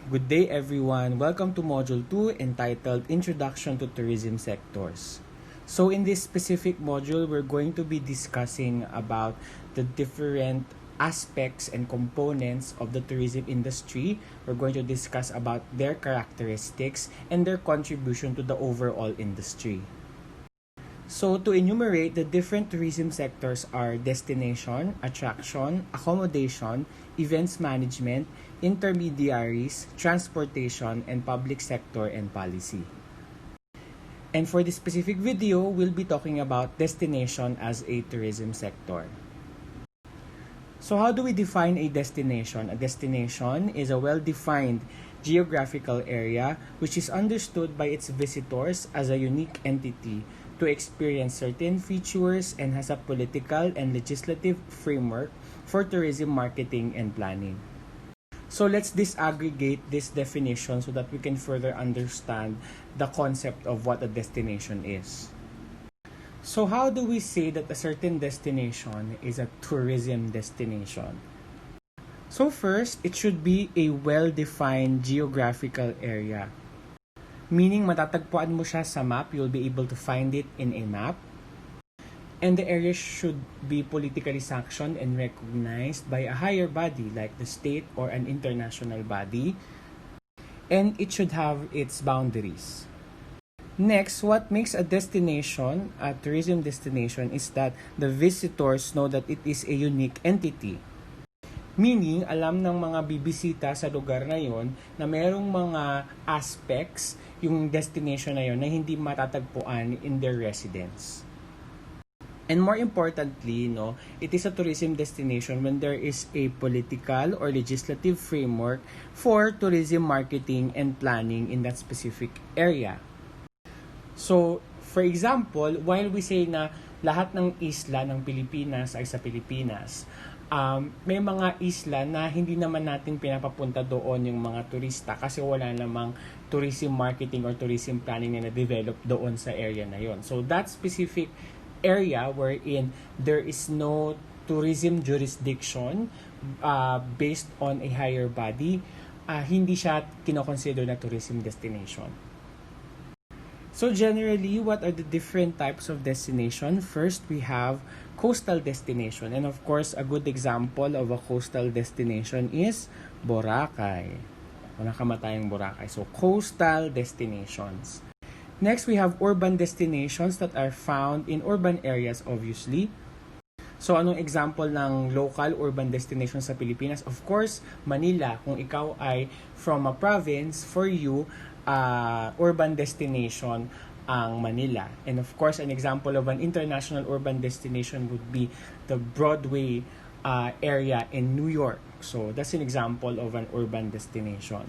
Good day everyone. Welcome to Module 2 entitled Introduction to Tourism Sectors. So in this specific module, we're going to be discussing about the different aspects and components of the tourism industry. We're going to discuss about their characteristics and their contribution to the overall industry. So to enumerate, the different tourism sectors are destination, attraction, accommodation, events management, intermediaries, transportation, and public sector and policy. And for this specific video, we'll be talking about destination as a tourism sector. So how do we define a destination? A destination is a well-defined geographical area which is understood by its visitors as a unique entity to experience certain features and has a political and legislative framework for tourism marketing and planning. So let's disaggregate this definition so that we can further understand the concept of what a destination is. So how do we say that a certain destination is a tourism destination? So first, it should be a well-defined geographical area. Meaning matatagpuan mo siya sa map, you'll be able to find it in a map. And the area should be politically sanctioned and recognized by a higher body like the state or an international body. And it should have its boundaries. Next, what makes a destination, a tourism destination, is that the visitors know that it is a unique entity. Meaning, alam ng mga bibisita sa lugar na yon na merong mga aspects yung destination na yon na hindi matatagpuan in their residence. And more importantly, it is a tourism destination when there is a political or legislative framework for tourism marketing and planning in that specific area. So, for example, while we say na lahat ng isla ng Pilipinas ay sa Pilipinas, may mga isla na hindi naman natin pinapapunta doon yung mga turista kasi wala namang tourism marketing or tourism planning na na-develop doon sa area na yon. So that specific area wherein there is no tourism jurisdiction based on a higher body, hindi siya kinoconsider na tourism destination. So generally, what are the different types of destination? First, we have coastal destination. And of course, a good example of a coastal destination is Boracay. Walang kamatayang Boracay. So, coastal destinations. Next, we have urban destinations that are found in urban areas, obviously. So, anong example ng local urban destination sa Pilipinas? Of course, Manila. Kung ikaw ay from a province, for you, urban destination ang Manila. And of course, an example of an international urban destination would be the Broadway area in New York. So that's an example of an urban destination.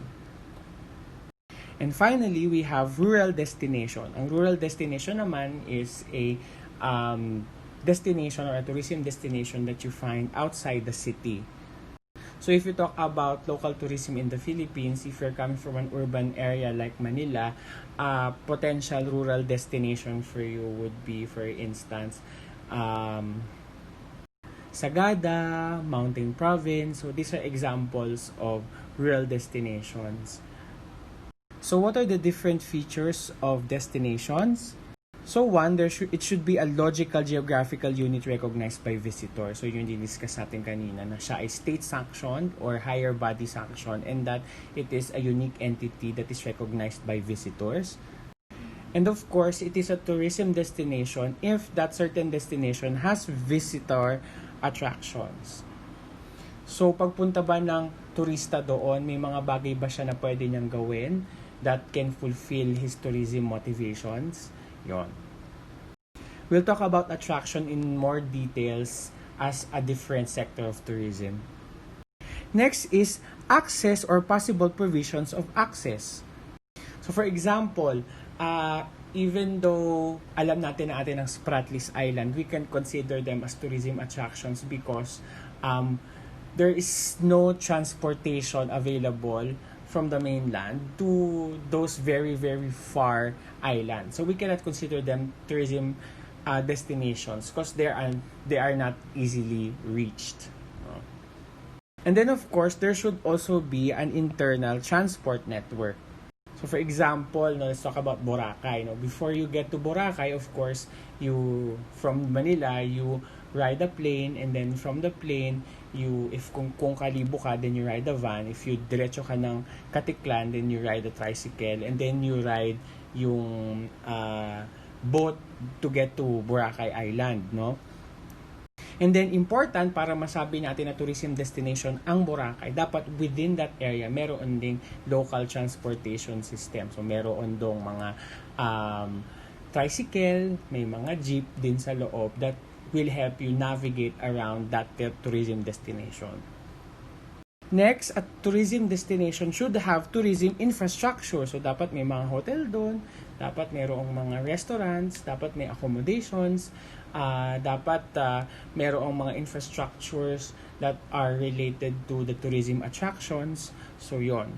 And finally, we have rural destination. Ang rural destination naman is a destination or a tourism destination that you find outside the city. So if you talk about local tourism in the Philippines, if you're coming from an urban area like Manila, potential rural destination for you would be, for instance, Sagada, Mountain Province. So these are examples of rural destinations. So what are the different features of destinations? So one, it should be a logical geographical unit recognized by visitors. So yun yung discuss natin kanina na siya ay state sanctioned or higher body sanctioned and that it is a unique entity that is recognized by visitors. And of course, it is a tourism destination if that certain destination has visitor attractions. So pagpunta ba ng turista doon, may mga bagay ba siya na pwede niyang gawin that can fulfill his tourism motivations? Yon. We'll talk about attraction in more details as a different sector of tourism. Next is access or possible provisions of access. So for example, even though alam natin na atin ang Spratlys Island, we can consider them as tourism attractions because there is no transportation available from the mainland to those very, very far islands. So we cannot consider them tourism destinations because they are not easily reached. And then of course, there should also be an internal transport network. So for example, no, let's talk about Boracay. No? Before you get to Boracay, of course, you from Manila, you ride a plane, and then from the plane, if kung Kalibo ka, then you ride a van. If you diretso ka ng Katiklan, then you ride a tricycle, and then you ride yung boat to get to Boracay Island, no? And then important para masabi natin na tourism destination ang Boracay, dapat within that area meron ding local transportation system. So meron dong mga tricycle, may mga jeep din sa loob that will help you navigate around that tourism destination. Next, a tourism destination should have tourism infrastructure. So, dapat may mga hotel doon, dapat mayroong mga restaurants, dapat may accommodations, dapat mayroong mga infrastructures that are related to the tourism attractions. So, yon.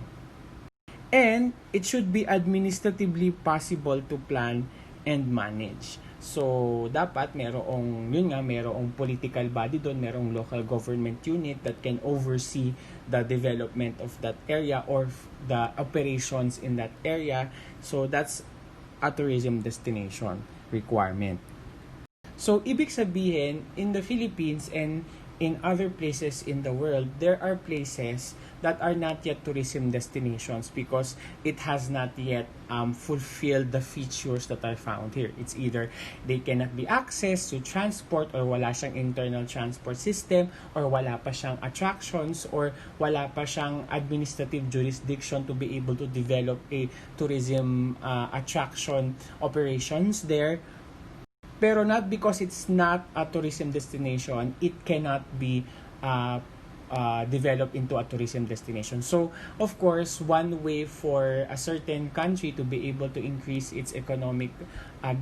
And, it should be administratively possible to plan and manage. So, dapat merong political body doon, merong local government unit that can oversee the development of that area or the operations in that area. So, that's a tourism destination requirement. So, ibig sabihin, in the Philippines and in other places in the world, there are places that are not yet tourism destinations because it has not yet fulfilled the features that are found here. It's either they cannot be accessed to transport, or wala siyang internal transport system, or wala pa siyang attractions, or wala pa siyang administrative jurisdiction to be able to develop a tourism attraction operations there. Pero not because it's not a tourism destination, it cannot be developed into a tourism destination. So, of course, one way for a certain country to be able to increase its economic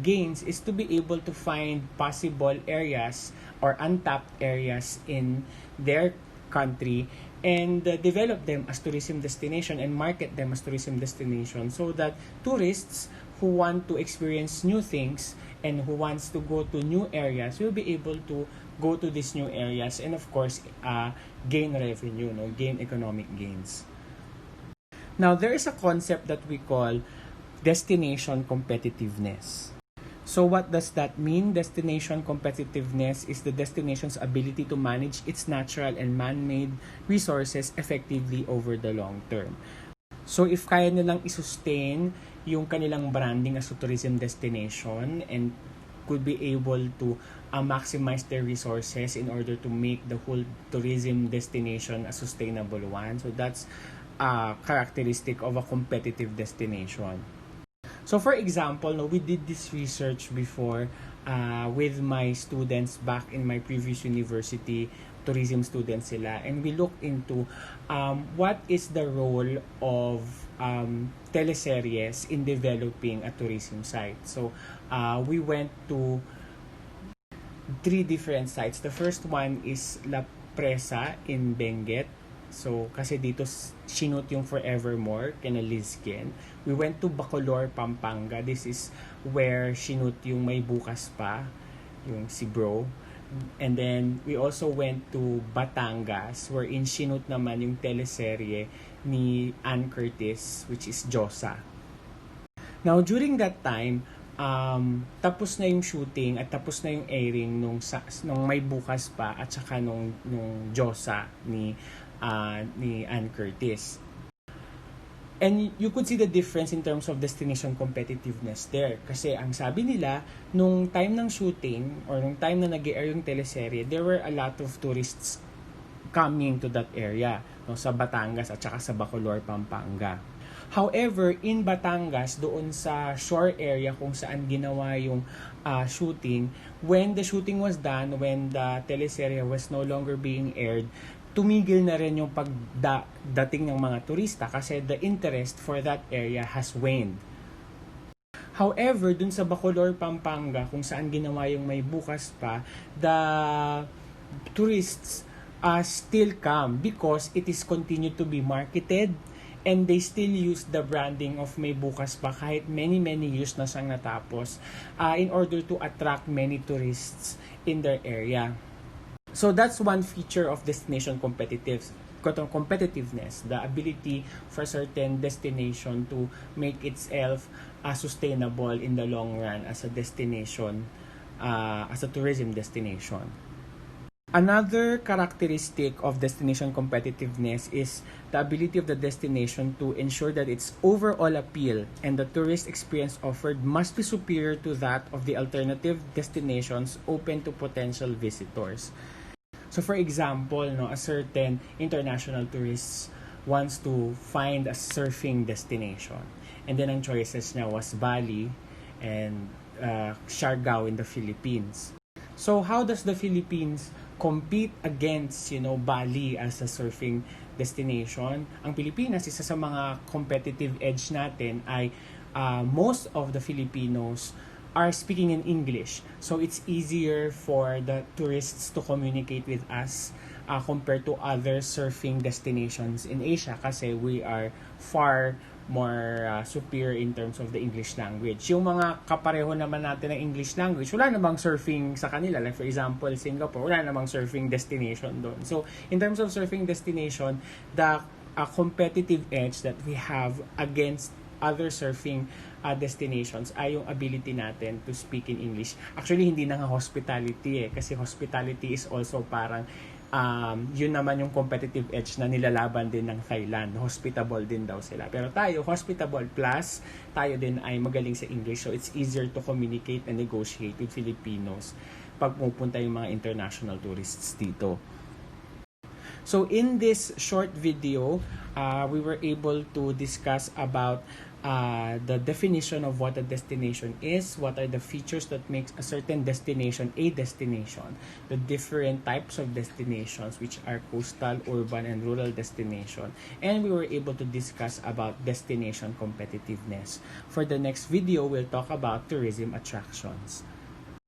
gains is to be able to find possible areas or untapped areas in their country and develop them as tourism destination and market them as tourism destination, so that tourists who want to experience new things and who wants to go to new areas will be able to go to these new areas and of course gain revenue, gain economic gains. Now, there is a concept that we call destination competitiveness. So what does that mean? Destination competitiveness is the destination's ability to manage its natural and man-made resources effectively over the long term. So if kaya nilang i-sustain yung kanilang branding as a tourism destination and could be able to maximize their resources in order to make the whole tourism destination a sustainable one. So that's a characteristic of a competitive destination. So for example, we did this research before with my students back in my previous university, tourism students sila, and we looked into what is the role of teleseries in developing a tourism site. So we went to 3 different sites. The first one is La Presa in Benguet. So, kasi dito sinut yung Forevermore, Kenaliskin. We went to Bacolor, Pampanga. This is where sinut yung May Bukas Pa, yung si Bro. And then, we also went to Batangas, wherein sinut naman yung teleserye ni Ann Curtis, which is Josa. Now, during that time, tapos na yung shooting at tapos na yung airing nung May Bukas Pa at saka nung Josa ni Ann Curtis. And you could see the difference in terms of destination competitiveness there. Kasi ang sabi nila, nung time ng shooting or nung time na nag-air yung teleserye, there were a lot of tourists coming to that area, sa Batangas at saka sa Bacolor, Pampanga. However, in Batangas, doon sa shore area kung saan ginawa yung shooting, when the shooting was done, when the teleserye was no longer being aired, tumigil na rin yung pagdating ng mga turista kasi the interest for that area has waned. However, dun sa Bacolor, Pampanga, kung saan ginawa yung May Bukas Pa, the tourists still come because it is continued to be marketed and they still use the branding of May Bukas Pa kahit many years na siyang natapos in order to attract many tourists in their area. So that's one feature of destination competitiveness, the ability for certain destination to make itself sustainable in the long run as a destination, as a tourism destination. Another characteristic of destination competitiveness is the ability of the destination to ensure that its overall appeal and the tourist experience offered must be superior to that of the alternative destinations open to potential visitors. So for example, no, a certain international tourist wants to find a surfing destination. And then ang choices niya was Bali and Siargao in the Philippines. So how does the Philippines compete against, Bali as a surfing destination? Ang Pilipinas, isa sa mga competitive edge natin ay most of the Filipinos are speaking in English. So it's easier for the tourists to communicate with us compared to other surfing destinations in Asia kasi we are far more superior in terms of the English language. Yung mga kapareho naman natin ng English language, wala namang surfing sa kanila. Like for example, Singapore, wala namang surfing destination doon. So in terms of surfing destination, the competitive edge that we have against other surfing destinations ay yung ability natin to speak in English. Actually, hindi na nga hospitality kasi hospitality is also parang yun naman yung competitive edge na nilalaban din ng Thailand. Hospitable din daw sila. Pero tayo, hospitable plus tayo din ay magaling sa English. So it's easier to communicate and negotiate with Filipinos pag pupunta yung mga international tourists dito. So in this short video, we were able to discuss about the definition of what a destination is, what are the features that makes a certain destination a destination, the different types of destinations which are coastal, urban, and rural destination, and we were able to discuss about destination competitiveness. For the next video, we'll talk about tourism attractions.